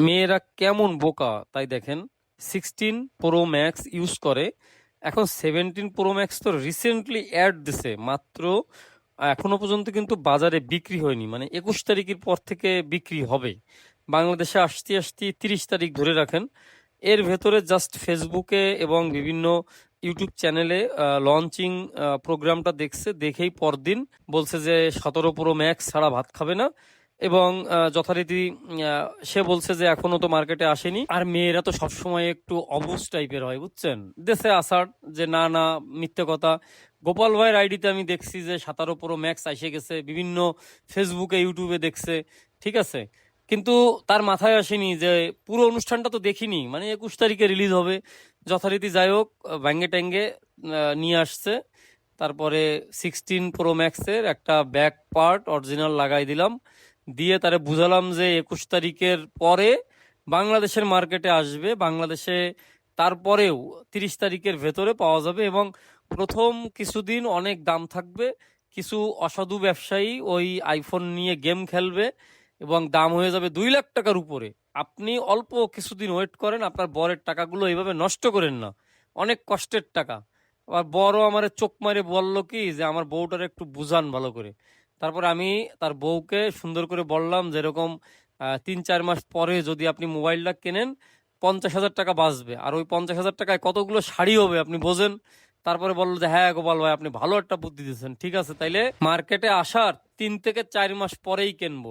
মেয়েরা কেমন বোকা তাই দেখেন। 16 Pro Max ইউজ করে, এখন 17 Pro Max তো রিসেন্টলি অ্যাড দিছে মাত্র, এখনো পর্যন্ত কিন্তু বাজারে বিক্রি হয়নি, মানে 21 তারিখের পর থেকে বিক্রি হবে। বাংলাদেশে আসতে আসতে 30 তারিখ ধরে রাখেন। এর ভেতরে জাস্ট ফেসবুকে এবং বিভিন্ন ইউটিউব চ্যানেলে লঞ্চিং প্রোগ্রামটা দেখছে, দেখেই পরদিন বলছে যে 17 Pro Max ছাড়া ভাত খাবে না। এবং যথারীতি সে বলছে যে এখনো তো মার্কেটে আসেনি। আর মেয়েরা তো সবসময় একটু অবুঝ টাইপের হয়, বুঝছেন, দেশে আসার যে না না, মিথ্যে কথা। গোপাল ভাইয়ের আইডিতে আমি দেখছি যে 17 Pro Max এসে গেছে, বিভিন্ন ফেসবুকে ইউটিউবে দেখছে, ঠিক আছে, কিন্তু তার মাথায় আসেনি যে পুরো অনুষ্ঠানটা তো দেখিনি, মানে 21 তারিখে রিলিজ হবে। যথারীতি যাই হোক, ব্যাঙ্গে ট্যাঙ্গে নিয়ে আসছে। তারপরে 16 Pro Max-এর একটা ব্যাক পার্ট অরিজিনাল লাগাই দিলাম, দিয়ে তারে বুঝালাম যে 21 তারিখের পরে বাংলাদেশের মার্কেটে আসবে, বাংলাদেশে তারপরেও 30 তারিখের ভেতরে পাওয়া যাবে। এবং প্রথম কিছুদিন অনেক দাম থাকবে, কিছু অসাধু ব্যবসায়ী ওই আইফোন নিয়ে গেম খেলবে এবং দাম হয়ে যাবে 2 লাখ টাকার উপরে। আপনি অল্প কিছুদিন ওয়েট করেন, আপনার বরের টাকাগুলো এইভাবে নষ্ট করেন না, অনেক কষ্টের টাকা। আবার বড় আমারে চোখ মারে বলল কি যে আমার বউটার একটু বুঝান ভালো করে। তারপর আমি তার বউকে সুন্দর করে বললাম যেরকম 3-4 মাস পরে যদি আপনি মোবাইলটা কেনেন, 50,000 টাকা বাঁচবে, আর ওই 50,000 টাকায় কতগুলো শাড়ি হবে আপনি বোঝেন। তারপরে বললো যে হ্যাঁ গোপাল ভাই, আপনি ভালো একটা বুদ্ধি দিয়েছেন, ঠিক আছে তাইলে মার্কেটে আসার 3 থেকে 4 মাস পরেই কিনবো।